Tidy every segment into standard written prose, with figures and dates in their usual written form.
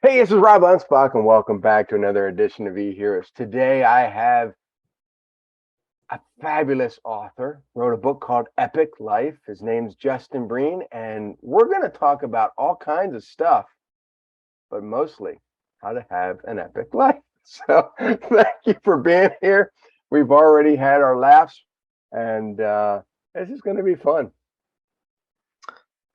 Hey, this is Rob Anspach, and welcome back to another edition of eHeroes. Today, I have a fabulous author, wrote a book called Epic Life. His name's Justin Breen, and we're going to talk about all kinds of stuff, but mostly how to have an epic life. So, thank you for being here. We've already had our laughs, and this is going to be fun.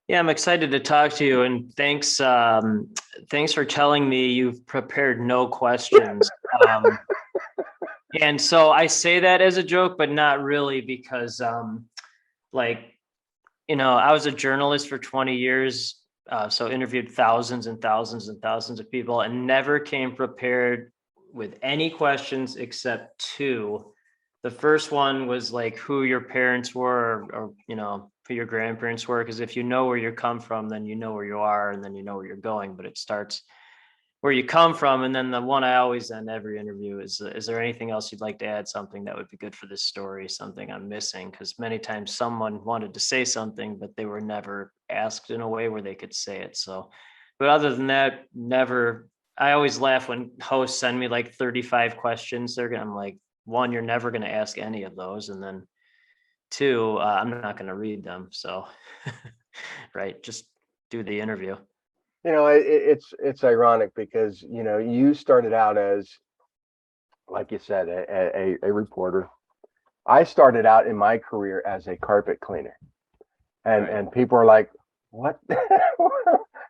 Yeah, I'm excited to talk to you, and thanks for telling me you've prepared no questions. And so I say that as a joke, but not really because, like, I was a journalist for 20 years, so interviewed thousands and thousands and thousands of people, and never came prepared with any questions except two. The first one was like who your parents were, or who your grandparents were, because if you know where you come from, then you know where you are, and then you know where you're going. But it starts where you come from, and then the one I always end every interview is there anything else you'd like to add? Something that would be good for this story, something I'm missing? Because many times someone wanted to say something, but they were never asked in a way where they could say it. So, but other than that, never. I always laugh when hosts send me like 35 questions. I'm like, one, you're never going to ask any of those, and then two, I'm not going to read them. So, right, just do the interview. It's ironic because you started out as, like you said, a reporter. I started out in my career as a carpet cleaner, and Right. people are like, "What?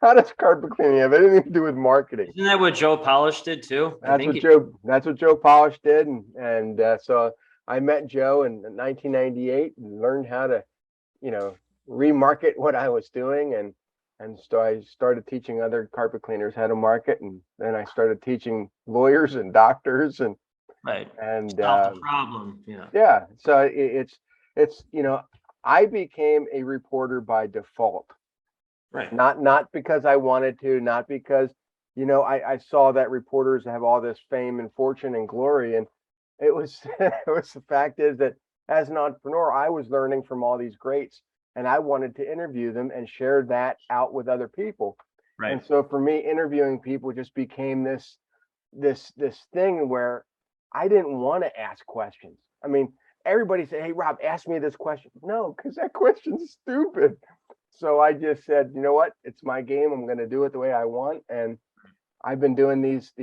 How does carpet cleaning have anything to do with marketing?" Isn't that what Joe Polish did too? I That's think what he. Joe Polish did, and so I met Joe in 1998 and learned how to, you know, remarket what I was doing, and so I started teaching other carpet cleaners how to market, and then I started teaching lawyers and doctors, and Right. and Solve the problem. Yeah. yeah, so it's I became a reporter by default, Right. not because I wanted to, not because I saw that reporters have all this fame and fortune and glory, and it was it was the fact is that as an entrepreneur, I was learning from all these greats, and I wanted to interview them and share that out with other people. Right. And so for me, interviewing people just became this thing where I didn't want to ask questions. I mean, everybody said, "Hey, Rob, ask me this question." No, because that question's stupid. So I just said, you know what? It's my game. I'm going to do it the way I want. And I've been doing these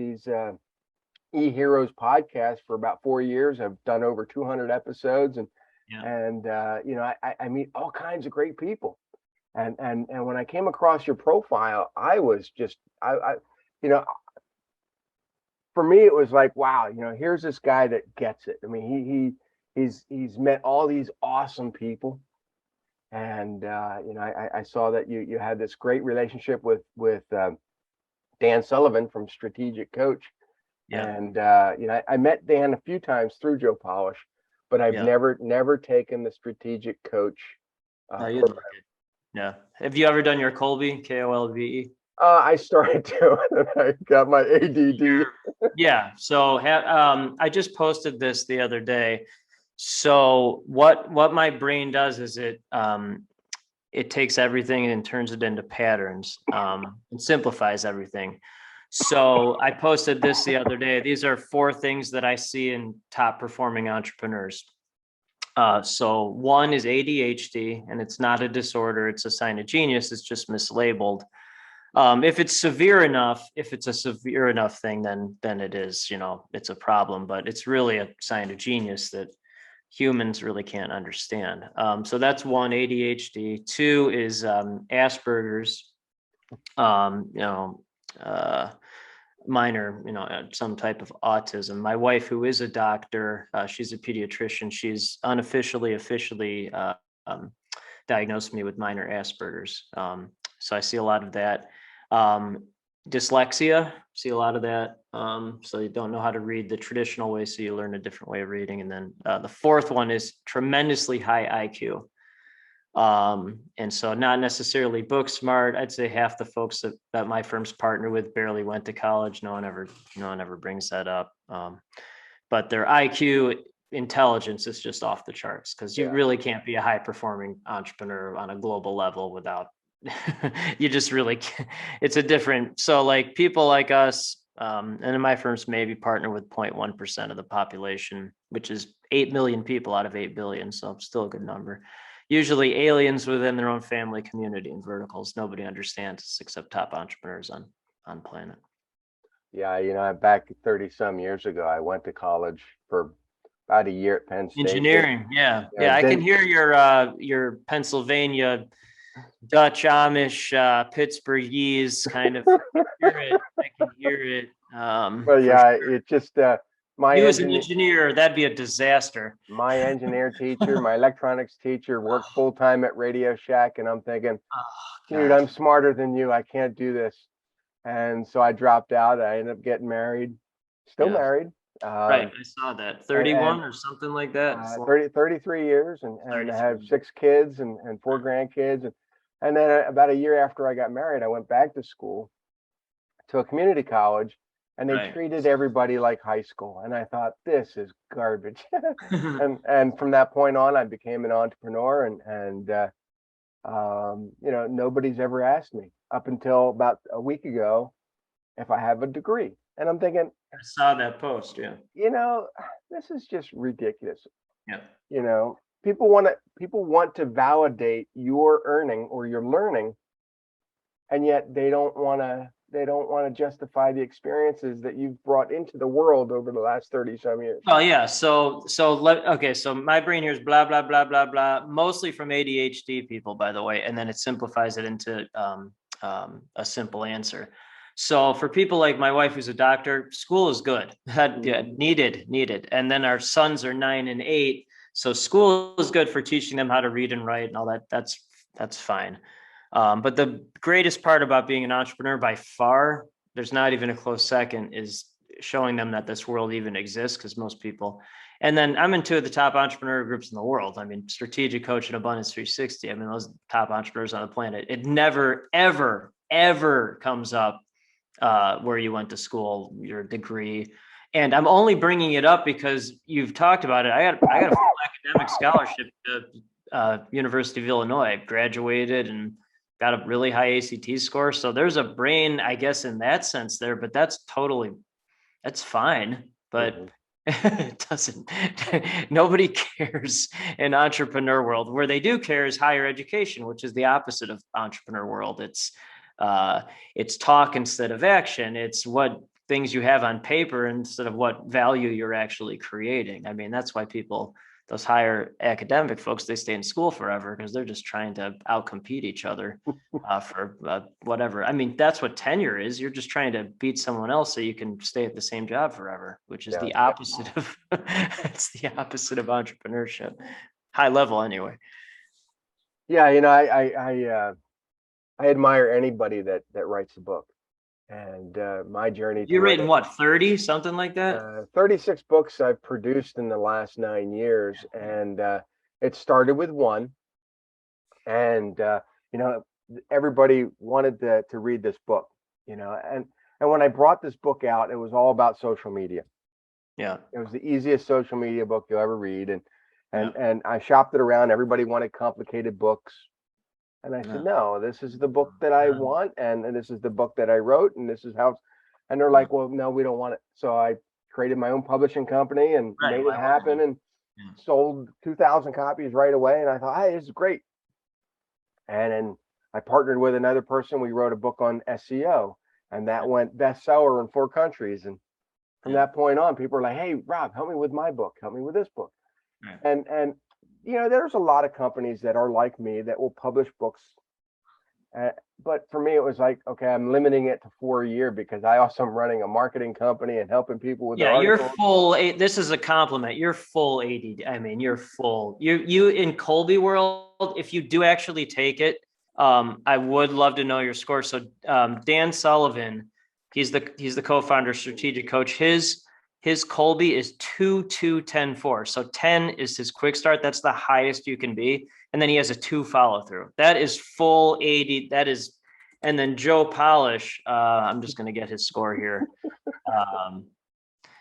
e-heroes podcasts for about 4 years. I've done over 200 episodes, and Yeah. I meet all kinds of great people. And when I came across your profile, I was just I you know for me, it was like, wow, here's this guy that gets it. I mean, he's met all these awesome people, and I saw that you had this great relationship with Dan Sullivan from Strategic Coach, Yeah. and I met Dan a few times through Joe Polish, but I've Yeah. never taken the Strategic Coach No, you'd program. like it. Yeah. Have you ever done your Kolbe, Kolbe? I started to, and I got my ADD. Yeah. So I just posted this the other day. So what my brain does is it takes everything and turns it into patterns, and simplifies everything. So I posted this the other day. These are four things that I see in top performing entrepreneurs. So one is ADHD, and it's not a disorder; it's a sign of genius. It's just mislabeled. If it's severe enough, if it's a severe enough thing, then it is, it's a problem. But it's really a sign of genius that humans really can't understand. So that's one, ADHD. Two is Asperger's. Um, you know, uh, Minor, some type of autism. My wife, who is a doctor, she's a pediatrician. She's officially um, diagnosed me with minor Asperger's. So I see a lot of that. Um, Dyslexia, see a lot of that. So you don't know how to read the traditional way, so you learn a different way of reading. And then the fourth one is tremendously high IQ. And so not necessarily book smart. I'd say half the folks that my firm's partner with barely went to college. No one ever brings that up. But their IQ intelligence is just off the charts, because you Yeah. really can't be a high performing entrepreneur on a global level without you just really it's a different, so like people like us, and in my firms maybe partner with 0.1% of the population, which is 8 million people out of 8 billion, so still a good number. Usually aliens within their own family, community, and verticals. Nobody understands us except top entrepreneurs on planet. Yeah, back 30 some years ago, I went to college for about a year at Penn State. Engineering, yeah, yeah. I can Didn't hear your Pennsylvania Dutch Amish Pittsburghese kind of. I can hear it. I can hear it. Well, For yeah, sure. it just my You as an engineer engineer, that'd be a disaster. my engineer teacher, my electronics teacher worked full time at Radio Shack, and I'm thinking, Oh dude, God. I'm smarter than you. I can't do this. And so I dropped out. I ended up getting married, still Yeah. married, Right. um, I saw that. and 31 or something like that. It's 33 years, and I have 33. 6 kids and 4 grandkids. And then about a year after I got married, I went back to school to a community college, and they Right. treated everybody like high school. And I thought, this is garbage. And from that point on, I became an entrepreneur, and nobody's ever asked me up until about a week ago if I have a degree. And I'm thinking, I saw that post. Yeah. you know, this is just ridiculous. Yeah. You know, people want to validate your earning or your learning, and yet they don't want to justify the experiences that you've brought into the world over the last 30 some years. Oh yeah. Okay. So my brain here is blah blah blah blah blah, mostly from ADHD people, by the way, and then it simplifies it into a simple answer. So for people like my wife, who's a doctor, school is good. Yeah, needed. And then our sons are 9 and 8, so school is good for teaching them how to read and write and all that. That's fine. But the greatest part about being an entrepreneur by far, there's not even a close second, is showing them that this world even exists, because most people. And then I'm in 2 of the top entrepreneur groups in the world. I mean, Strategic Coach and Abundance 360. I mean, those top entrepreneurs on the planet. It never, ever, ever comes up where you went to school, your degree. And I'm only bringing it up because you've talked about it. I got a full academic scholarship to University of Illinois. Graduated and got a really high ACT score. So there's a brain, I guess, in that sense there, but that's fine. But it doesn't, nobody cares in entrepreneur world. Where they do care is higher education, which is the opposite of entrepreneur world. It's talk instead of action. It's what things you have on paper instead of what value you're actually creating. I mean, that's why those higher academic folks, they stay in school forever, because they're just trying to outcompete each other for whatever. I mean, that's what tenure is. You're just trying to beat someone else so you can stay at the same job forever, which is Yeah. the opposite of it's the opposite of entrepreneurship, high level anyway. Yeah, I admire anybody that writes a book, and my journey to You're write rating what, 30, something like that? 36 books I've produced in the last 9 years, and it started with one, and everybody wanted to read this book, and when I brought this book out, it was all about social media. Yeah. It was the easiest social media book you'll ever read, and Yeah. and I shopped it around. Everybody wanted complicated books. And I said, Yeah. no, this is the book that I Yeah. want, and this is the book that I wrote, and this is how. And they're like, well, no, we don't want it. So I created my own publishing company and Right. made it happen, and Yeah. sold 2,000 copies right away. And I thought, hey, this is great. And then I partnered with another person. We wrote a book on SEO, and that went bestseller in 4 countries. And from Yeah. that point on, people are like, hey, Rob, help me with my book. Help me with this book. Right. And there's a lot of companies that are like me that will publish books. But for me, it was like, okay, I'm limiting it to 4 a year, because I also am running a marketing company and helping people with their Yeah, you're articles. full. This is a compliment. You're full ADD. I mean, you're full. You in Kolbe world. If you do actually take it, I would love to know your score. So Dan Sullivan, he's the co-founder of Strategic Coach. His Kolbe is 2-2-10-4. So 10 is his quick start. That's the highest you can be, and then he has a 2 follow through. That is full AD. That is, and then Joe Polish. I'm just going to get his score here.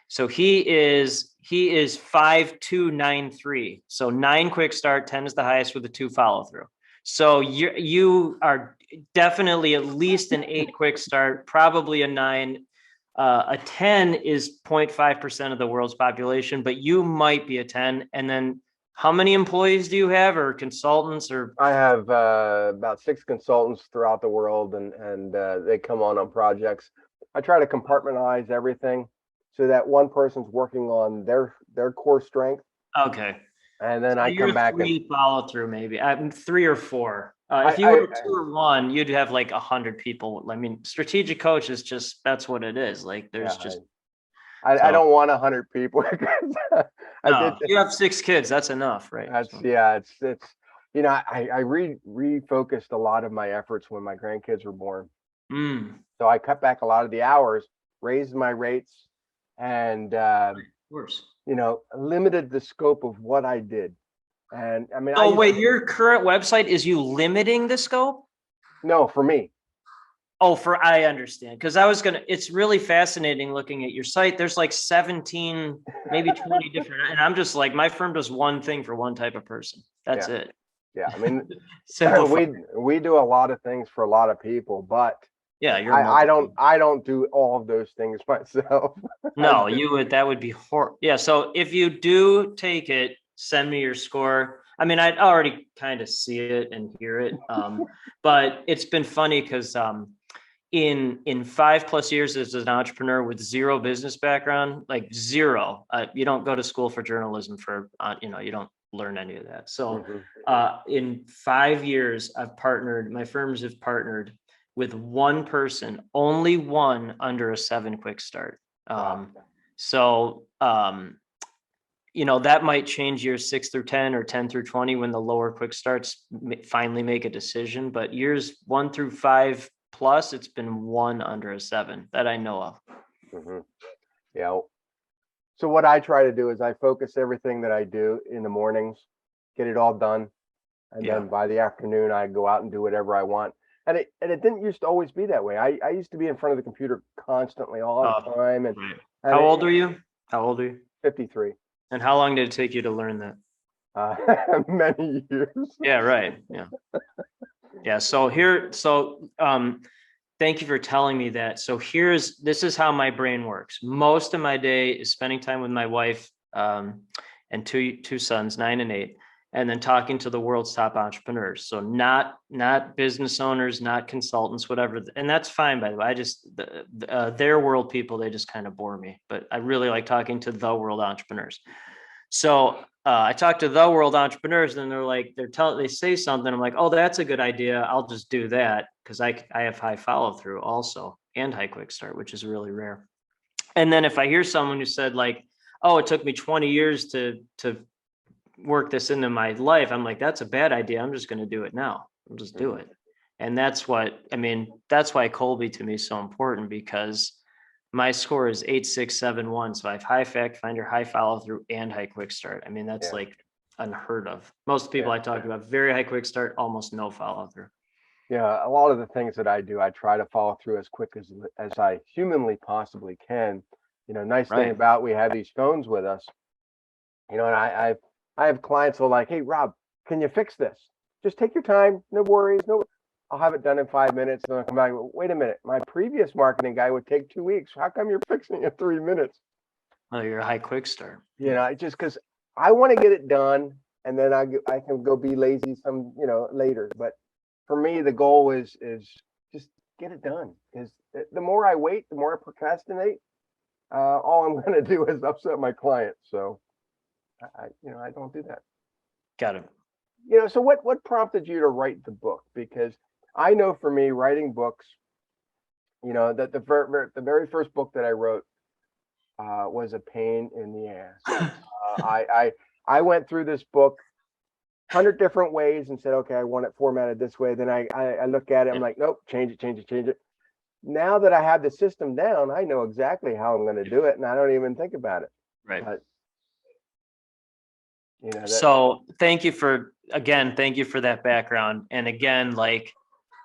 So he is 5-2-9-3. So 9 quick start, 10 is the highest with a 2 follow through. So you are definitely at least an 8 quick start, probably a 9. A 10 is 0.5% of the world's population, but you might be a 10. And then how many employees do you have, or consultants, or? I have about 6 consultants throughout the world, and they come on projects. I try to compartmentalize everything so that one person's working on their core strength, Okay. and then So I you're come back and 3 follow through, maybe. I'm 3 or 4. If you I were 2 or 1, you'd have like 100 people. I mean, strategic coach is just, that's what it is. Like there's yeah, just, I so don't want 100 people because I did. no, you have 6 kids. That's enough, right? That's So, yeah, it's I refocused a lot of my efforts when my grandkids were born. of So I cut back a lot of the hours, raised my rates, and course. limited the scope of what I did. And I mean, I So used wait, to your current website is you limiting the scope? no for me. Oh, I understand. Because it's really fascinating looking at your site. There's like 17, maybe 20 different, and I'm just like, my firm does one thing for one type of person. That's Yeah, it. yeah. I mean, Simplify. we do a lot of things for a lot of people, but Yeah, you're I multiple. I don't do all of those things myself. No, that would be horrible. Yeah. So if you do take it, send me your score. I mean, I already kind of see it and hear it. But it's been funny because in 5+ years as an entrepreneur with zero business background, like zero, you don't go to school for journalism for, you don't learn any of that. So Mhm. in 5 years, my firms have partnered with one person, only one under a 7 quick start. Wow. So, that might change years 6 through 10 or 10 through 20 when the lower quick starts finally make a decision. But years 1 through 5 plus, it's been one under a 7 that I know of. Hmm. Yeah. So what I try to do is I focus everything that I do in the mornings, get it all done, and Yeah. then by the afternoon I go out and do whatever I want. And it didn't used to always be that way. I used to be in front of the computer constantly all the time, and Right. and How it, old are you? How old are you? 53. And how long did it take you to learn that? uh, many years. Yeah, right. Yeah. Yeah. Thank you for telling me that. So this is how my brain works. Most of my day is spending time with my wife, and two sons, 9 and 8, and then talking to the world's top entrepreneurs. So not business owners, not consultants, whatever. And that's fine, by the way. Their world people, they just kind of bore me. But I really like talking to the world entrepreneurs. So I talk to the world entrepreneurs, and they're like, they say something. I'm like, oh, that's a good idea. I'll just do that because I have high follow through also, and high quick start, which is really rare. And then if I hear someone who said like, oh, it took me 20 years to work this into my life, I'm like, that's a bad idea. I'm just going to do it now. I'll just do it. And that's why Kolbe to me is so important, because my score is 8671. So I have high fact finder, high follow through, and high quick start. I mean, that's Yeah, like unheard of. Most people yeah, I talk about, very high quick start, almost no follow through. yeah. A lot of the things that I do, I try to follow through as quick as I humanly possibly can. Nice thing Right. about we have these phones with us. And I have clients who are like, "Hey, Rob, can you fix this? Just take your time, no worries, no. I'll have it done in 5 minutes." And I'll come back. Wait a minute, my previous marketing guy would take 2 weeks. How come you're fixing it in 3 minutes? Oh, you're a high quick start. Just because I want to get it done, and then I can go be lazy later. But for me, the goal is just get it done. Because the more I wait, the more I procrastinate. All I'm going to do is upset my clients. So I don't do that. Got it. So what prompted you to write the book? Because I know for me, writing books, that the very first book that I wrote was a pain in the ass. I went through this book 100 different ways and said, okay, I want it formatted this way. Then I look at it, I'm Yeah. like, nope, change it. Now that I have the system down, I know exactly how I'm going to do it, and I don't even think about it. Right. But So thank you for that background. And again,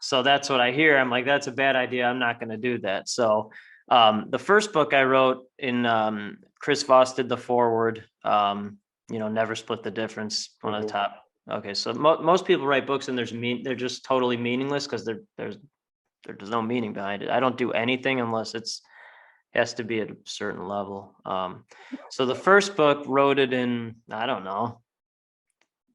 so that's what I hear. I'm like, that's a bad idea. I'm not going to do that. So the first book I wrote Chris Voss did the foreword, Never Split the Difference, one of the top Okay. So most people write books and they're just totally meaningless because there's no meaning behind it. I don't do anything unless has to be at a certain level. So the first book wrote it in, I don't know,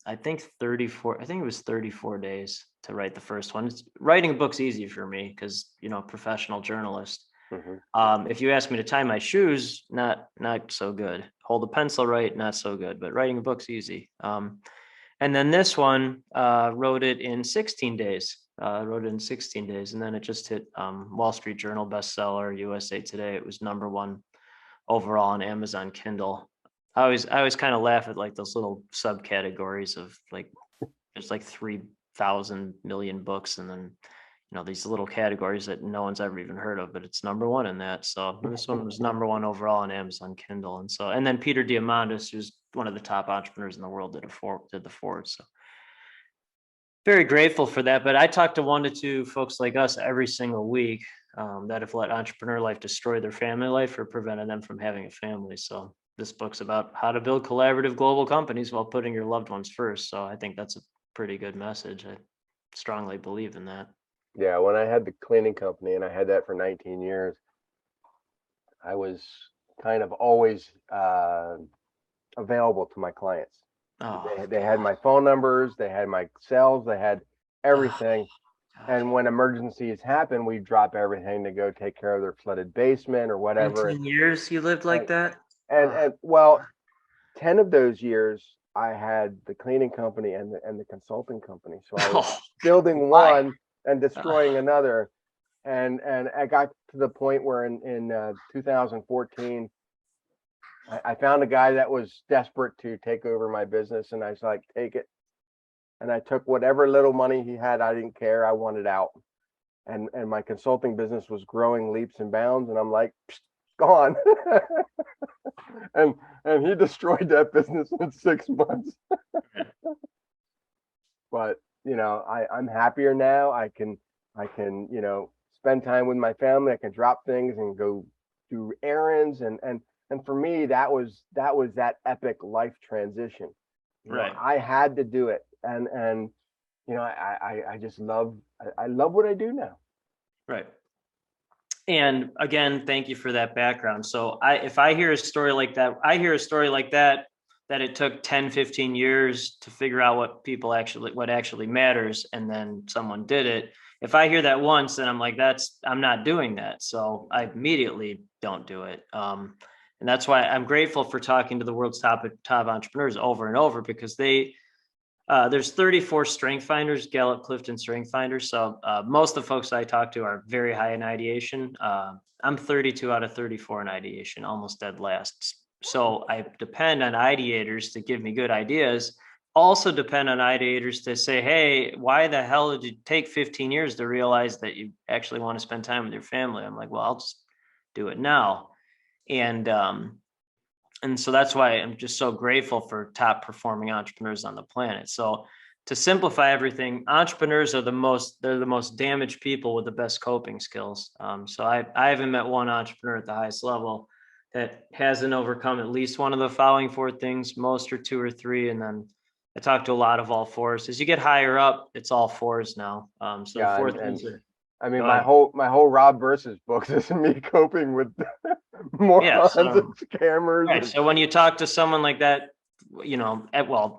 I think it was 34 days to write the first one. Writing a book's easy for me because, professional journalist. Hmm. If you ask me to tie my shoes, not so good. Hold a pencil right, not so good. But writing a book's easy. And then this one wrote it in 16 days. Wrote it in 16 days, and then it just hit Wall Street Journal bestseller, USA Today. It was #1 overall on Amazon Kindle. I always kind of laugh at like those little subcategories of like there's like 3,000 million books, and then these little categories that no one's ever even heard of, but it's #1 in that. So this one was #1 overall on Amazon Kindle, and then Peter Diamandis, who's one of the top entrepreneurs in the world, did the forward. So very grateful for that. But I talk to 1 to 2 folks like us every single week that have let entrepreneur life destroy their family life or prevented them from having a family. So this book's about how to build collaborative global companies while putting your loved ones first. So I think that's a pretty good message. I strongly believe in that. Yeah, when I had the cleaning company and I had that for 19 years, I was kind of always available to my clients. Oh, They had my phone numbers, they had my cells, they had God. everything. Gosh. And when emergencies happen, we drop everything to go take care of their flooded basement or whatever. 19 years you lived like And that? and, Oh, and well, 10 of those years I had the cleaning company and the consulting company. So I was oh, building why? one and destroying another. And I got to the point where in 2014, I found a guy that was desperate to take over my business, and I was like, take it. And I took whatever little money he had. I didn't care. I wanted out. And my consulting business was growing leaps and bounds. And I'm like, gone. and and he destroyed that business in 6 months. But I'm happier now. I can spend time with my family. I can drop things and go do errands, and for me that epic life transition. Right. I had to do it, and I just I love what I do now. Right. And again, thank you for that background. So if I hear a story like that, that it took 10, 15 years to figure out what actually matters, and then someone did it. If I hear that once, then I'm like, I'm not doing that. So I immediately don't do it. And that's why I'm grateful for talking to the world's top entrepreneurs over and over, because there's 34 strength finders, Gallup Clifton strength finders. So most of the folks I talk to are very high in ideation. I'm 32 out of 34 in ideation, almost dead last. So I depend on ideators to give me good ideas. Also depend on ideators to say, hey, why the hell did you take 15 years to realize that you actually want to spend time with your family? I'm like, well, I'll just do it now. And so that's why I'm just so grateful for top performing entrepreneurs on the planet. So to simplify everything, entrepreneurs are they're the most damaged people with the best coping skills. So I haven't met one entrepreneur at the highest level that hasn't overcome at least one of the following 4 things. Most are 2 or 3. And then I talk to a lot of all 4s. As you get higher up, it's all 4s now. So the Yeah, 4 things are, I mean, go my ahead. whole Rob versus books is me coping with Yeah. morons and So scammers. right. So when you talk to someone like that,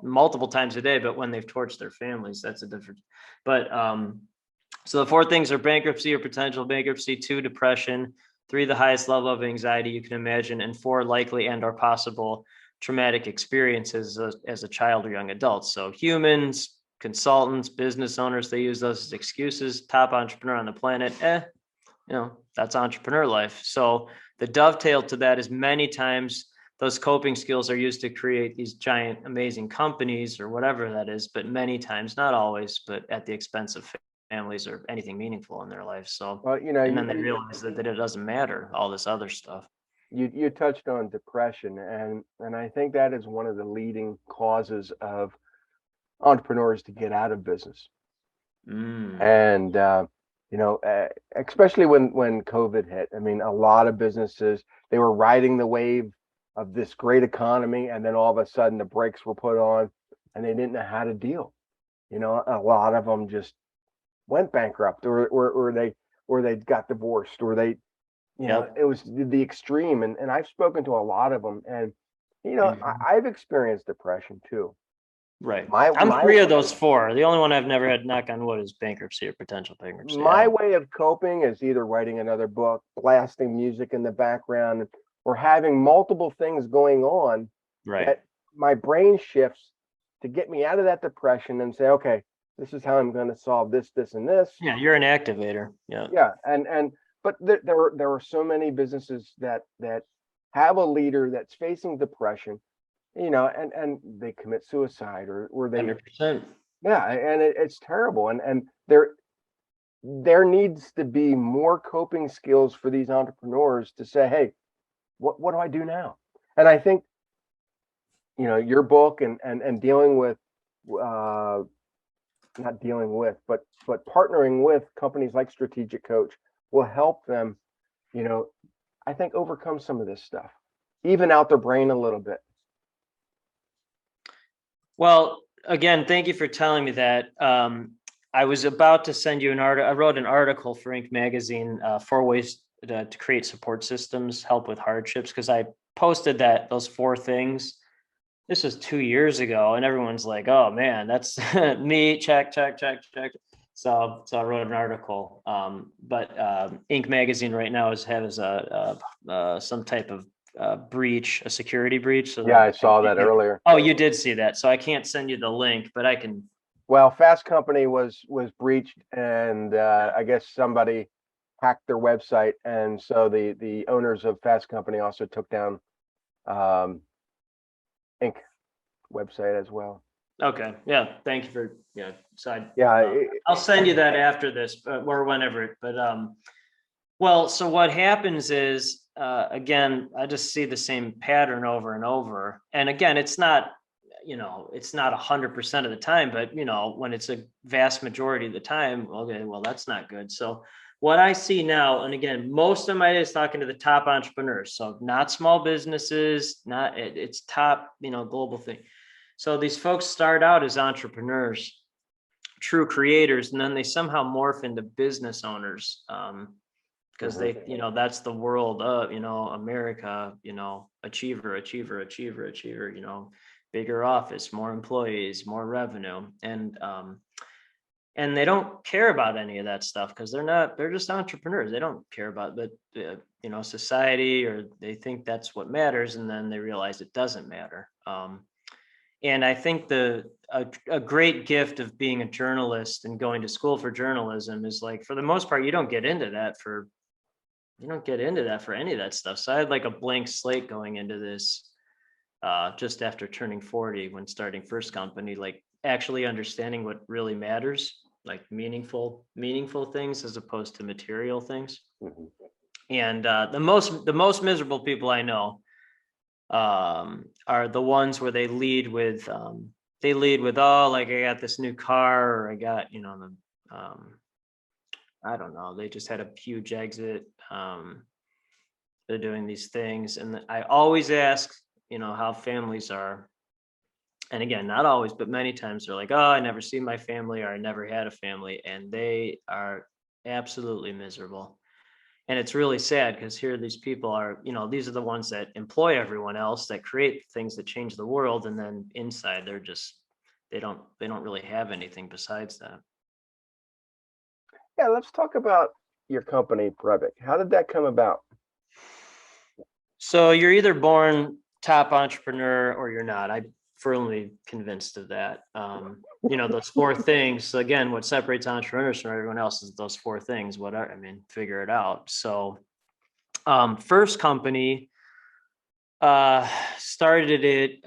multiple times a day, but when they've torched their families, that's a different. But so the 4 things are bankruptcy or potential bankruptcy, 2, depression, 3, the highest level of anxiety you can imagine, and 4, likely and or possible traumatic experiences as a child or young adult. So humans, consultants, business owners, they use those as excuses. Top entrepreneur on the planet, that's entrepreneur life. So the dovetail to that is many times those coping skills are used to create these giant, amazing companies or whatever that is, but many times, not always, but at the expense of families or anything meaningful in their life. So, Well, and then they realize that it doesn't matter, all this other stuff. you touched on depression, and I think that is one of the leading causes of entrepreneurs to get out of business. Mm, And especially when COVID hit. I mean, a lot of businesses, they were riding the wave of this great economy, and then all of a sudden the brakes were put on, and they didn't know how to deal. You know, a lot of them just went bankrupt, or they got divorced, or they, you know, Yep. it was the extreme. And I've spoken to a lot of them, and you know, Mhm. I've experienced depression too. Right. I'm My three of those four. The only one I've never had, knock on wood, is bankruptcy or potential bankruptcy. I my don't. way of coping is either writing another book, blasting music in the background, or having multiple things going on Right. that my brain shifts to get me out of that depression and say, okay, this is how I'm going to solve this, this, and this. Yeah, you're an activator. Yeah. Yeah, and but there are so many businesses that have a leader that's facing depression, you know, and they commit suicide, or they, 100%. yeah, and it's terrible. And there needs to be more coping skills for these entrepreneurs to say, hey, what do I do now? And I think, you know, your book and dealing with, uh not dealing with, but partnering with companies like Strategic Coach will help them, you know, I think, overcome some of this stuff, even out their brain a little bit. Well, again, thank you for telling me that. I was about to send you an article. I wrote an article for Inc. magazine, 4 ways to create support systems, help with hardships, because I posted that those 4 things. This was 2 years ago, and everyone's like, "Oh man, that's me." Check, check, check, check. So I wrote an article. But Inc. magazine right now has some type of breach, a security breach. So Yeah, that I saw that earlier. oh, you did see that. So I can't send you the link, but I can. Well, Fast Company was breached, and Yeah. I guess somebody hacked their website, and so the owners of Fast Company also took down, um, Inc. website as well. Okay. Yeah. Thank you for, yeah. So Yeah, I'll send you that after this, or whenever. But well, so what happens is, again, I just see the same pattern over and over. And again, it's not 100% of the time, but when it's a vast majority of the time, okay, well, that's not good. So what I see now, and again, most of my day is talking to the top entrepreneurs. So not small businesses, it's top, global thing. So these folks start out as entrepreneurs, true creators, and then they somehow morph into business owners. Because mhm. that's the world of, America, achiever, achiever, achiever, achiever, bigger office, more employees, more revenue. And they don't care about any of that stuff because they're just entrepreneurs. They don't care about the, society, or they think that's what matters. And then they realize it doesn't matter. And I think a great gift of being a journalist and going to school for journalism is, like, for the most part, you don't get into that for any of that stuff. So I had like a blank slate going into this, just after turning 40, when starting first company, like actually understanding what really matters, like meaningful things as opposed to material things. Mhm. And the most miserable people I know, are the ones where they lead with, oh, like, I got this new car, or I got, I don't know, they just had a huge exit. They're doing these things, and I always ask, how families are. And again, not always, but many times they're like, oh, I never see my family, or I never had a family, and they are absolutely miserable. And it's really sad, because here these people are, these are the ones that employ everyone else, that create things that change the world, and then inside they're just, they don't really have anything besides that. Yeah, let's talk about your company, Brevic. How did that come about? So you're either born top entrepreneur or you're not. I'm firmly convinced of that. Those 4 things. So again, what separates entrepreneurs from everyone else is those 4 things. Figure it out. So, first company, started it,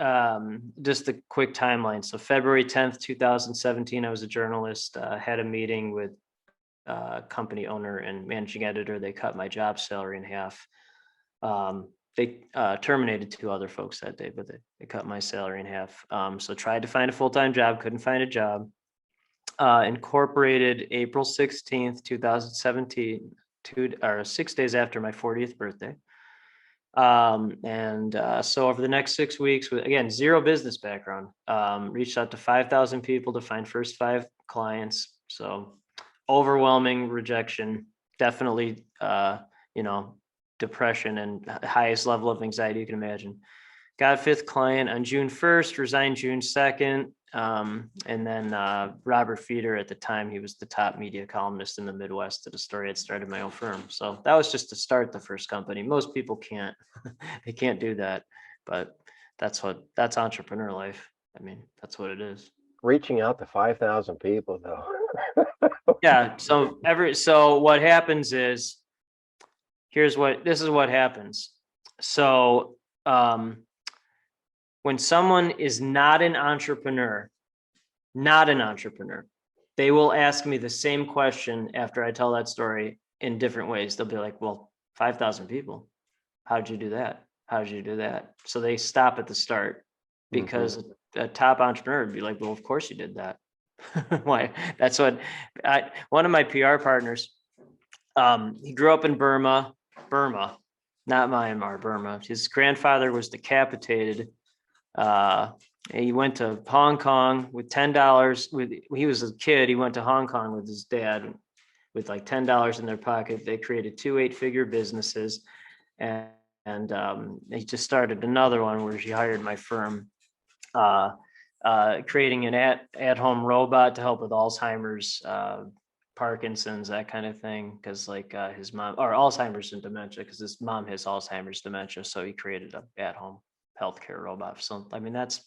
just a quick timeline. So February 10th, 2017, I was a journalist, had a meeting with company owner and managing editor. They cut my job salary in half. They terminated 2 other folks that day, but they cut my salary in half. So tried to find a full-time job, couldn't find a job. Incorporated April 16th, 2017, 6 days after my 40th birthday. So over the next 6 weeks, with again, zero business background, reached out to 5,000 people to find first 5 clients. So overwhelming rejection, definitely, you know, depression and highest level of anxiety you can imagine. Got a 5th client on June 1st, resigned June 2nd. And then Robert Feeder, at the time, he was the top media columnist in the Midwest, did a story. Had started my own firm. So that was just to start the first company. Most people can't, they can't do that. But that's entrepreneur life. I mean, that's what it is. Reaching out to 5,000 people though. Yeah. So what happens is, this is what happens. So when someone is not an entrepreneur, they will ask me the same question after I tell that story in different ways. They'll be like, well, 5,000 people. How did you do that? How did you do that? So they stop at the start, because a top entrepreneur would be like, well, of course you did that. Why? That's what one of my PR partners, he grew up in Burma, not Myanmar, Burma. His grandfather was decapitated. He went to Hong Kong with $10. He was a kid. He went to Hong Kong with his dad with like $10 in their pocket. They created 2 8-figure businesses, and he just started another one where he hired my firm, creating an at-home robot to help with Alzheimer's, Parkinson's, that kind of thing. Because like his mom, or Alzheimer's and dementia, because his mom has Alzheimer's dementia, so he created a at-home healthcare robot. So I mean, that's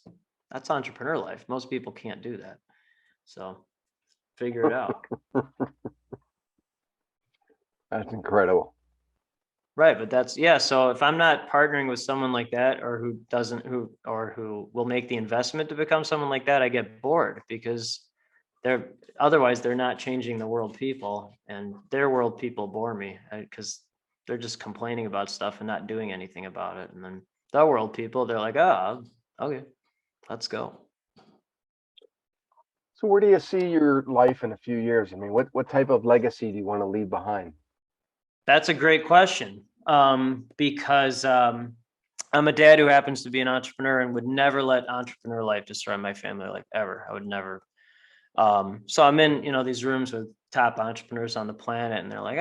entrepreneur life. Most people can't do that. So figure it out. That's incredible. Right, but yeah. So if I'm not partnering with someone like that, or who will make the investment to become someone like that, I get bored, because they're not changing the world people, and their world people bore me, because they're just complaining about stuff and not doing anything about it. And then the world people, they're like, oh, okay, let's go. So where do you see your life in a few years? I mean, what type of legacy do you want to leave behind? That's a great question. Because I'm a dad who happens to be an entrepreneur and would never let entrepreneur life destroy my family, like, ever. I would never. So I'm in, these rooms with top entrepreneurs on the planet, and they're like,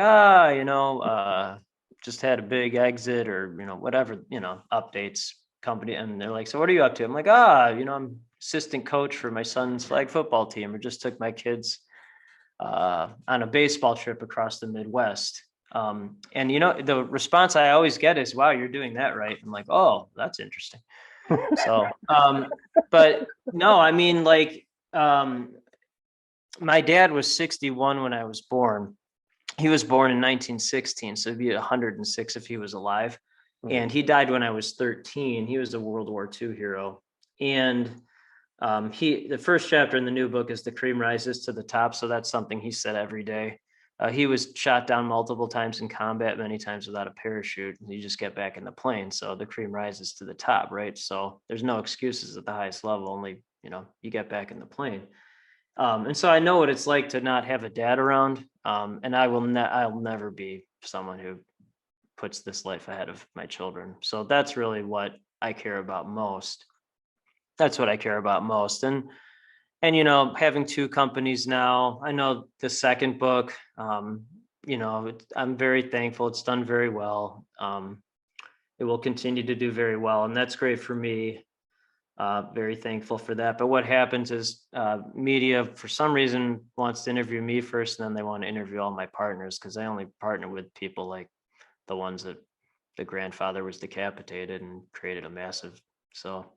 just had a big exit, or, whatever, updates company. And they're like, so what are you up to? I'm like, I'm assistant coach for my son's flag football team, or just took my kids on a baseball trip across the Midwest. And the response I always get is, wow, you're doing that right. I'm like, oh, that's interesting. So, but no, I mean, like, my dad was 61 when I was born. He was born in 1916, so he'd be 106 if he was alive. And he died when I was 13. He was a World War II hero. And the first chapter in the new book is "The cream rises to the top." So that's something he said every day. He was shot down multiple times in combat, many times without a parachute. You just get back in the plane. So the cream rises to the top, right? So there's no excuses at the highest level. Only, you get back in the plane. And so I know what it's like to not have a dad around. And I'll never be someone who puts this life ahead of my children. So that's really what I care about most. That's what I care about most. And having 2 companies now, I know the second book, I'm very thankful. It's done very well. It will continue to do very well, and that's great for me. Very thankful for that. But what happens is, media, for some reason, wants to interview me first, and then they want to interview all my partners, because I only partner with people like the ones that the grandfather was decapitated and created a massive. So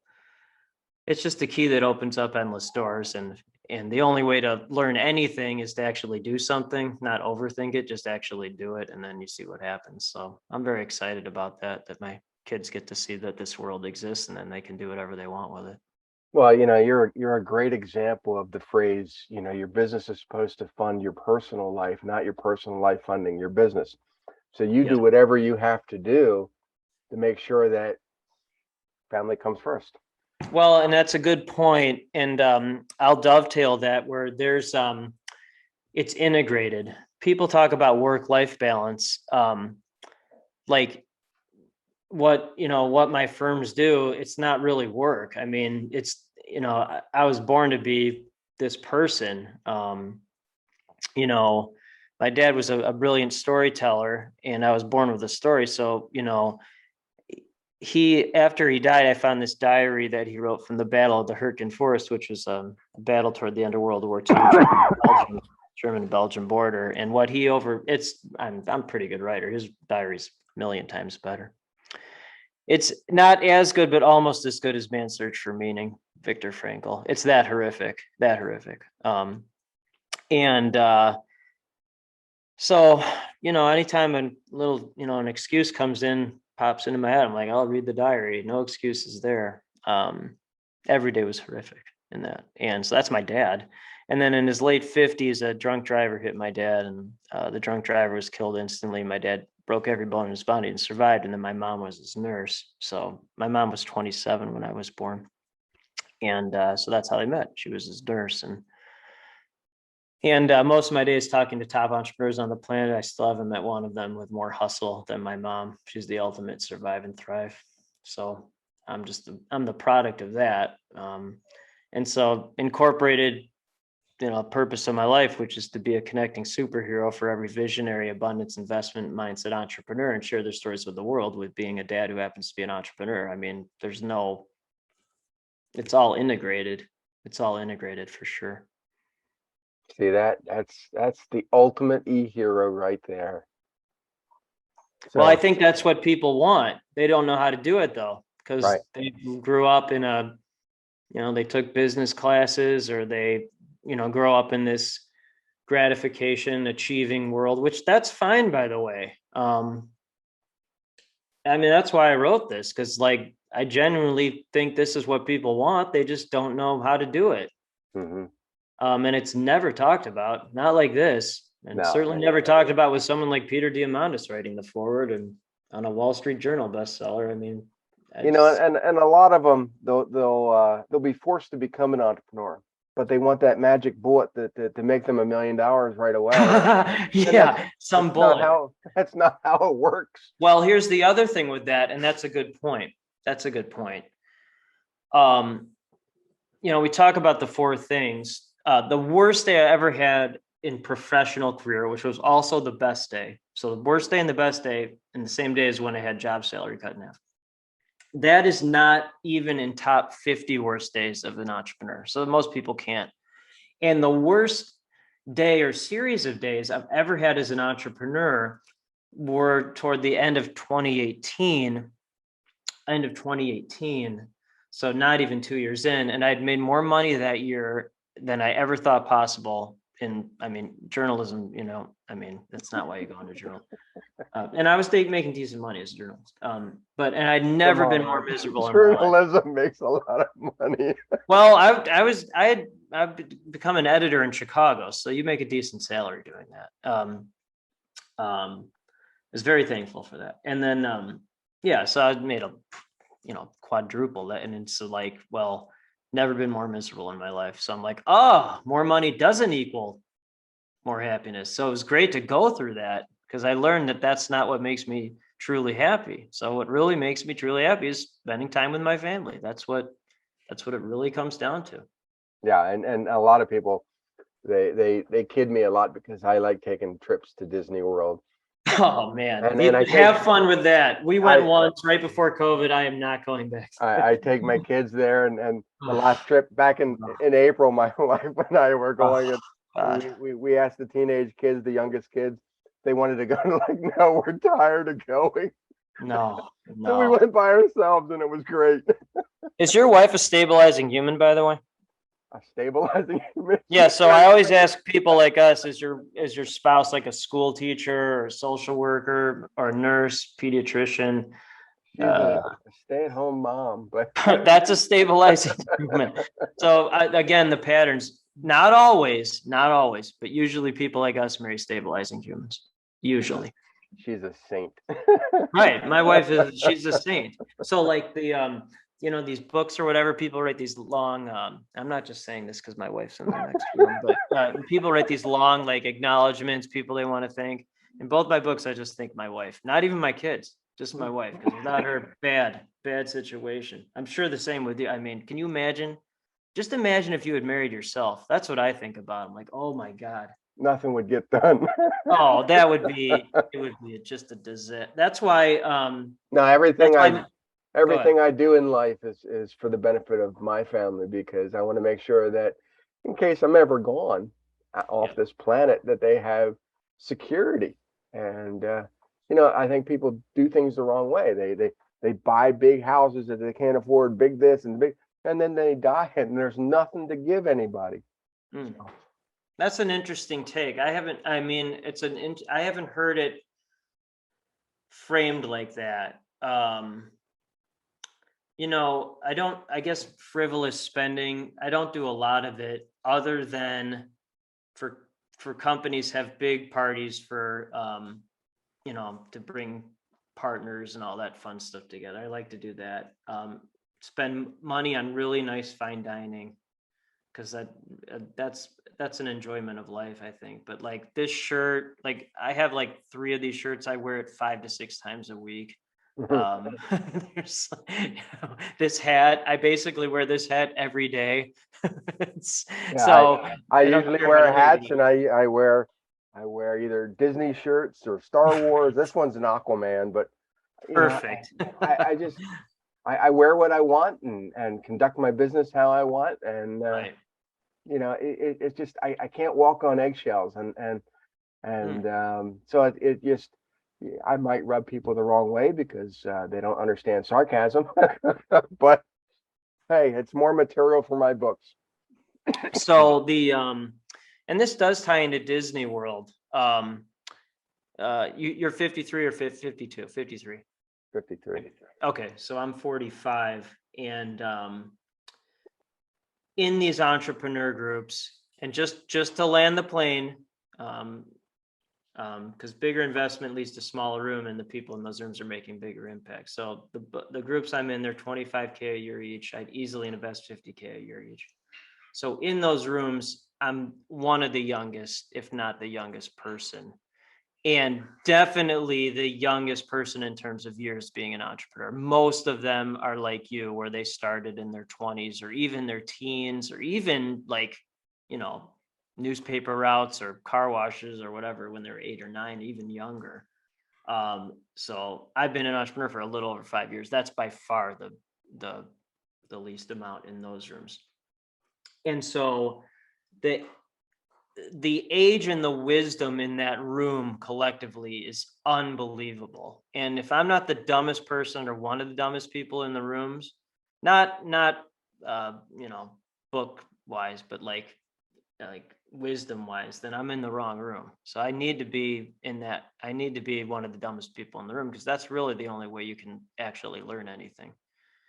it's just a key that opens up endless doors. And the only way to learn anything is to actually do something, not overthink it, just actually do it. And then you see what happens. So I'm very excited about that my kids get to see that this world exists, and then they can do whatever they want with it. Well, you're a great example of the phrase, your business is supposed to fund your personal life, not your personal life funding your business. So you do Yep. whatever you have to do to make sure that family comes first. Well, and that's a good point. And I'll dovetail that, where it's integrated. People talk about work-life balance. Like, what my firms do, it's not really work. I mean, it's, I was born to be this person. You know, my dad was a brilliant storyteller, and I was born with a story. So, after he died, I found this diary that he wrote from the Battle of the Hurtgen Forest, which was a battle toward the end of World War II, German-Belgian border. And what he I'm a pretty good writer. His diary's a million times better. It's not as good, but almost as good as Man's Search for Meaning, Viktor Frankl. It's that horrific. And so, anytime a little, an excuse pops into my head, I'm like, I'll read the diary. No excuses there. Every day was horrific in that. And so that's my dad. And then in his late 50s, a drunk driver hit my dad, and the drunk driver was killed instantly. My dad broke every bone in his body and survived. And then my mom was his nurse. So my mom was 27 when I was born. And so that's how they met. She was his nurse. And most of my days talking to top entrepreneurs on the planet, I still haven't met one of them with more hustle than my mom. She's the ultimate survive and thrive. So I'm the product of that. And so incorporated, purpose of my life, which is to be a connecting superhero for every visionary, abundance, investment, mindset entrepreneur, and share their stories with the world, with being a dad who happens to be an entrepreneur. I mean, it's all integrated. It's all integrated for sure. See that's the ultimate e-hero right there. So, well, I think that's what people want. They don't know how to do it though, because they grew up in they took business classes, or they, grow up in this gratification achieving world, which that's fine, by the way. I mean, that's why I wrote this, because I genuinely think this is what people want. They just don't know how to do it. Mm-hmm. And it's never talked about, not like this, and certainly never talked about with someone like Peter Diamandis writing the foreword and on a Wall Street Journal bestseller. I mean, and a lot of them, they'll be forced to become an entrepreneur, but they want that magic bullet to make them $1 million right away. Yeah, that's not how it works. Well, here's the other thing with that, and that's a good point. We talk about the four things. The worst day I ever had in professional career, which was also the best day. So the worst day and the best day in the same day is when I had job salary cut in half. That is not even in top 50 worst days of an entrepreneur. So most people can't. And the worst day or series of days I've ever had as an entrepreneur were toward the end of 2018. So not even 2 years in. And I'd made more money that year than I ever thought possible. Journalism, that's not why you go into journal. And I was making decent money as a journalist. And I'd never been more miserable. Journalism makes a lot of money. Well, I've become an editor in Chicago, so you make a decent salary doing that. I was very thankful for that. And then, so I made a quadruple that, and it's never been more miserable in my life. So I'm like, more money doesn't equal more happiness. So it was great to go through that, because I learned that that's not what makes me truly happy. So what really makes me truly happy is spending time with my family. That's what it really comes down to. Yeah, and a lot of people, they kid me a lot because I like taking trips to Disney World. Oh man, and I have fun with that. We went once right before COVID. I am not going back. I take my kids there, and the last trip back in April, my wife and I were going, and we asked the teenage kids, the youngest kids, they wanted to go, and no, we're tired of going. No. So we went by ourselves, and it was great. Is your wife a stabilizing human, by the way? A stabilizing human? Yeah, so I always ask people like us, is your spouse like a school teacher or a social worker or a nurse, pediatrician? She's a stay-at-home mom, but that's a stabilizing human. So again, the patterns, not always, but usually people like us marry stabilizing humans. Usually. She's a saint. Right. My wife she's a saint. So these books or whatever, people write these long, I'm not just saying this because my wife's in the next room, but people write these long, acknowledgments, people they want to thank. In both my books, I just thank my wife, not even my kids. Just my wife, because without her, bad situation. I'm sure the same with you. I mean, can you imagine? Just imagine if you had married yourself. That's what I think about. I'm like, oh my God. Nothing would get done. Oh, it would be just a disaster. No, That's why, go ahead. everything I do in life is for the benefit of my family because I want to make sure that in case I'm ever gone off Yeah. this planet, that they have security. And I think people do things the wrong way. They buy big houses that they can't afford, big this and big, and then they die and there's nothing to give anybody. Mm. So, That's an interesting take. I mean, I haven't heard it framed like that. I guess frivolous spending, I don't do a lot of it other than for companies have big parties for to bring partners and all that fun stuff together. I like to do that. Spend money on really nice fine dining because that's an enjoyment of life, I think. But like this shirt, like I have like 3 of these shirts. I wear it 5 to 6 times a week. Um, there's this hat. I basically wear this hat every day. yeah, So I I don't usually care if I wear wear it. hats and I wear either Disney shirts or Star Wars. This one's an Aquaman, but you know, Perfect. I just I wear what I want and conduct my business how I want, and Right. it's just I can't walk on eggshells, Hmm. so it just I might rub people the wrong way because they don't understand sarcasm, but hey, it's more material for my books. So and this does tie into Disney World. You're 53 or 52? 53. 53. Okay, so I'm 45, and in these entrepreneur groups, and just to land the plane, um, because bigger investment leads to smaller room, and the people in those rooms are making bigger impact. So the groups I'm in, they're 25K a year each. I'd easily invest 50K a year each. So in those rooms, I'm one of the youngest, if not the youngest person, and definitely the youngest person in terms of years being an entrepreneur. Most of them are like you, where they started in their 20s or even their teens, or even like, you know, newspaper routes or car washes or whatever when they're 8 or 9, even younger. So I've been an entrepreneur for a little over 5 years. That's by far the the least amount in those rooms. And so the age and the wisdom in that room collectively is unbelievable. And if I'm not the dumbest person or one of the dumbest people in the rooms, not book wise, but like wisdom wise, then I'm in the wrong room. So I need to be I need to be one of the dumbest people in the room, because that's really the only way you can actually learn anything.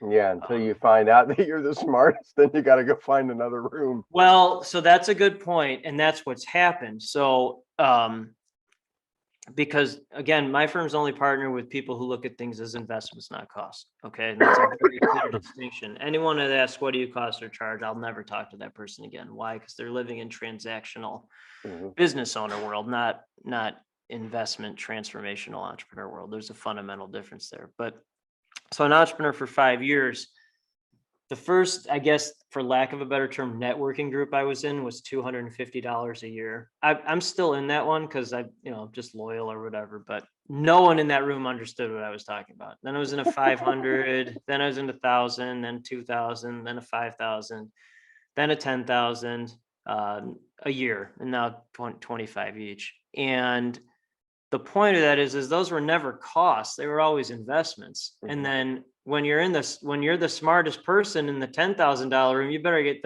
Yeah, until you Um, find out that you're the smartest, then you got to go find another room. well, so that's a good point, and that's what's happened. So because again, my firm's only partner with people who look at things as investments, not costs. Okay. And that's a very clear distinction. Anyone that asks, what do you cost or charge? I'll never talk to that person again. Why? Because they're living in transactional Mhm. business owner world, not investment transformational entrepreneur world. There's a fundamental difference there. But so an entrepreneur for 5 years, the first, I guess, for lack of a better term, networking group I was in was $250 a year. I'm still in that one because just loyal or whatever, but no one in that room understood what I was talking about. Then I was in a 500, then I was in 1,000, then 2,000, then a 5,000, then a 10,000 a year, and now 25 each. And the point of that is those were never costs. They were always investments. And Mhm. then when you're the smartest person in the $10,000 room, you better get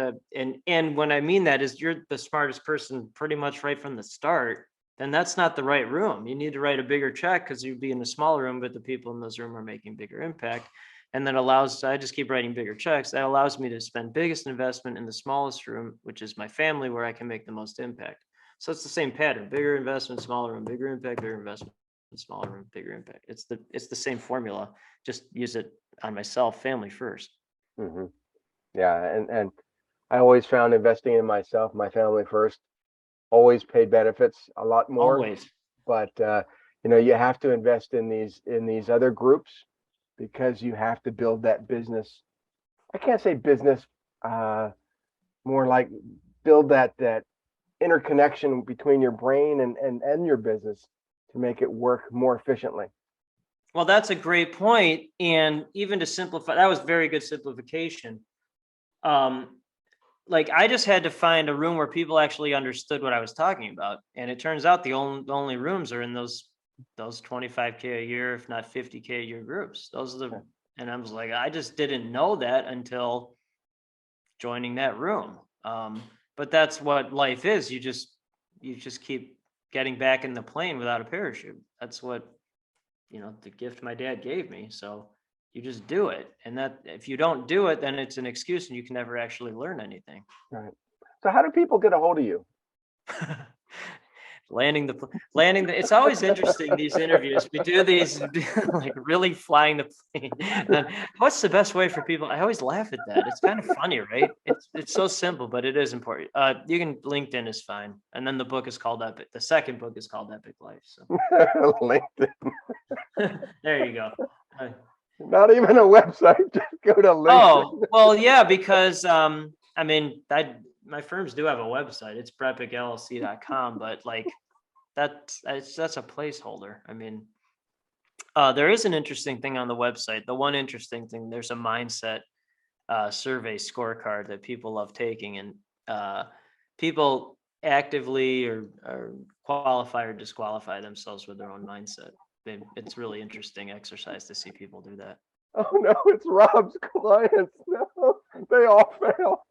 and when I mean that is you're the smartest person pretty much right from the start, then that's not the right room. You need to write a bigger check because you'd be in a smaller room, but the people in those room are making bigger impact. And then I just keep writing bigger checks. That allows me to spend biggest investment in the smallest room, which is my family, where I can make the most impact. So it's the same pattern: bigger investment, smaller room, bigger impact, bigger investment, smaller room, bigger impact. It's the same formula. Just use it on myself, family first. Mhm. Yeah, and I always found investing in myself, my family first, always paid benefits a lot more. Always. But you have to invest in these other groups because you have to build that business. I can't say business, more like build that interconnection between your brain and your business to make it work more efficiently. Well, that's a great point. And even to simplify, that was very good simplification. Like I just had to find a room where people actually understood what I was talking about. And it turns out the only rooms are in those 25K a year, if not 50K a year groups. Those are the, and I was like, I just didn't know that until joining that room. But that's what life is. You just keep getting back in the plane without a parachute. That's what, the gift my dad gave me. So you just do it. And that if you don't do it, then it's an excuse and you can never actually learn anything. Right. So how do people get a hold of you? It's always interesting, these interviews. We do these like really flying the plane. And what's the best way for people? I always laugh at that. It's kind of funny, right? It's so simple, but it is important. You can, LinkedIn is fine. And then the book is called Epic. The second book is called Epic Life. So LinkedIn. there you go. Not even a website, just go to LinkedIn. Oh, well, yeah, because my firms do have a website. It's prepicllc.com, but like that's a placeholder. I mean, there is an interesting thing on the website. The one interesting thing, there's a mindset survey scorecard that people love taking, and people actively or qualify or disqualify themselves with their own mindset. It's really interesting exercise to see people do that. Oh no, it's Rob's clients. No, they all fail.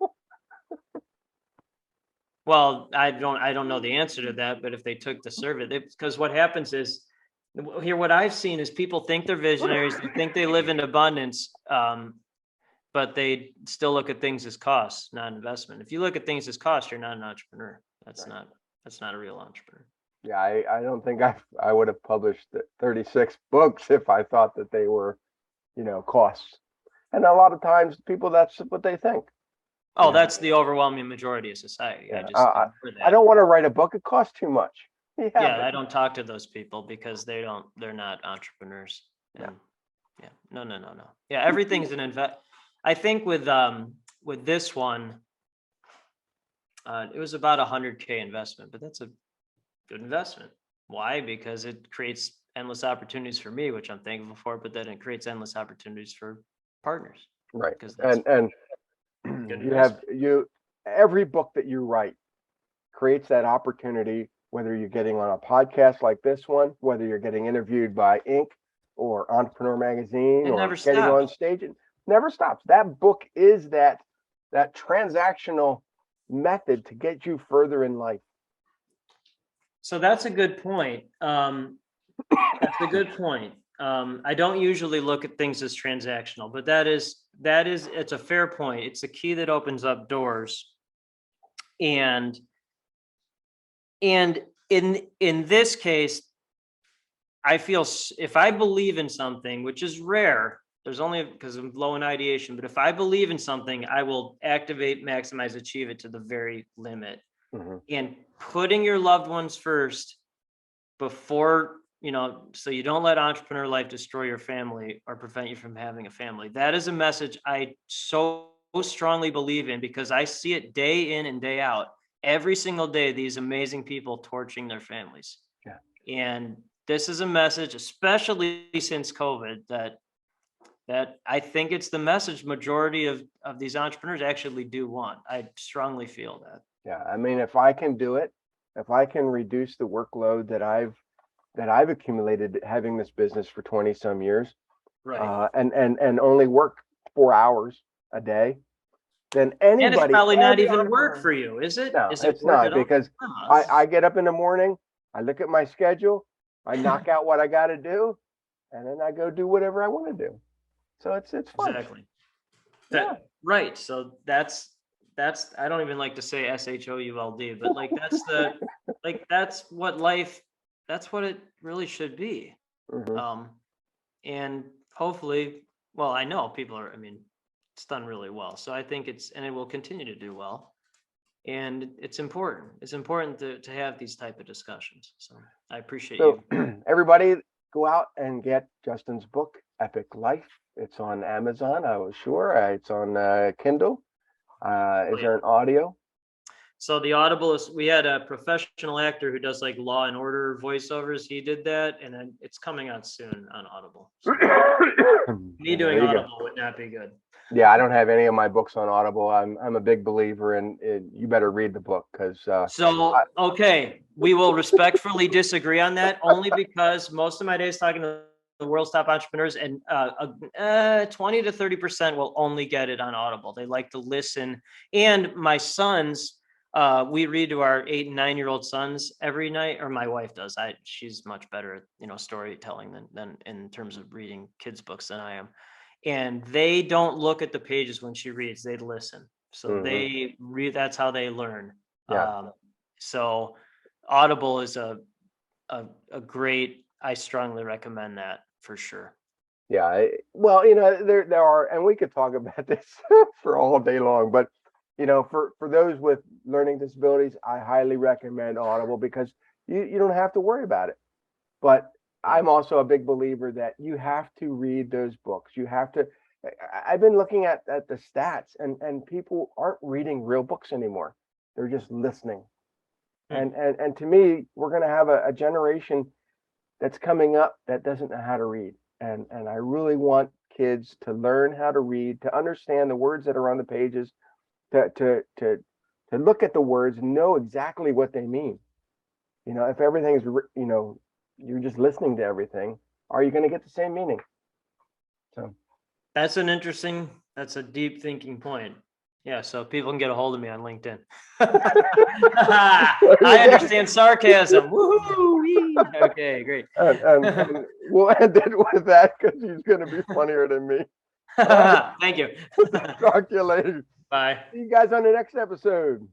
Well, I don't know the answer to that, but if they took the survey, because what happens is here, what I've seen is people think they're visionaries, they think they live in abundance, but they still look at things as costs, not investment. If you look at things as cost, you're not an entrepreneur. That's not a real entrepreneur. Yeah, I don't think I would have published 36 books if I thought that they were, costs. And a lot of times people, that's what they think. Oh, that's the overwhelming majority of society. Yeah. I I don't want to write a book. It costs too much. Yeah, I don't talk to those people because they're not entrepreneurs. And yeah, no. Yeah, everything's an invest. I think with this one, it was about 100K investment, but that's a good investment. Why? Because it creates endless opportunities for me, which I'm thankful for, but then it creates endless opportunities for partners. Right. Because And every book that you write creates that opportunity, whether you're getting on a podcast like this one, whether you're getting interviewed by Inc. or Entrepreneur Magazine, it or never getting stops. on stage. It never stops. That book is that transactional method to get you further in life. So that's a good point. That's a good point. I don't usually look at things as transactional, but it's a fair point. It's a key that opens up doors. And in this case, I feel if I believe in something, which is rare, there's only because I'm low in ideation, but if I believe in something, I will activate, maximize, achieve it to the very limit. Mm-hmm. And putting your loved ones first before, so you don't let entrepreneur life destroy your family or prevent you from having a family. That is a message I so strongly believe in, because I see it day in and day out. Every single day, these amazing people torching their families. Yeah. And this is a message, especially since COVID, that I think it's the message majority of these entrepreneurs actually do want. I strongly feel that. Yeah. I mean, if I can do it, if I can reduce the workload that I've accumulated having this business for 20 some years, right, and only work 4 hours a day, then anybody. And it's probably not even work for you, is it? No, is it it's not, because I get up in the morning, I look at my schedule, I knock out what I got to do, and then I go do whatever I want to do. So it's fun. Exactly. Right. So that's I don't even like to say SHOULD, but like that's what life, that's what it really should be. Mm-hmm. And hopefully, well, I know people it's done really well. So I think and it will continue to do well. And it's important. It's important to have these type of discussions. So I appreciate So you. everybody go out and get Justin's book, Epic Life. It's on Amazon, I was sure. It's on Kindle. Is there an audio? So the Audible is, we had a professional actor who does like Law and Order voiceovers. He did that, and then it's coming out soon on Audible. So me doing There you go. Audible would not be good. Yeah, I don't have any of my books on Audible. I'm a big believer in you better read the book because So, okay, we will respectfully disagree on that, only because most of my days talking to the world's top entrepreneurs, and 20 to 30% will only get it on Audible. They like to listen. And my sons, we read to our 8 and 9-year-old sons every night, or my wife does. She's much better at, storytelling than in terms of reading kids' books than I am. And they don't look at the pages when she reads, they listen. So they read, that's how they learn. yeah. So Audible is a great, I strongly recommend that for sure. Yeah, well, there are, and we could talk about this for all day long, but for those with learning disabilities, I highly recommend Audible because you don't have to worry about it. But I'm also a big believer that you have to read those books. You have to. I've been looking at the stats, and people aren't reading real books anymore. They're just listening. And to me, we're going to have a generation that's coming up that doesn't know how to read. And I really want kids to learn how to read, to understand the words that are on the pages, to look at the words and know exactly what they mean. If everything is, you're just listening to everything, are you going to get the same meaning? So that's a deep thinking point. Yeah, so people can get a hold of me on LinkedIn. I understand sarcasm. Woohoo! Okay, great. And we'll end it with that because he's going to be funnier than me. Thank you. Talk to you later. Bye. See you guys on the next episode.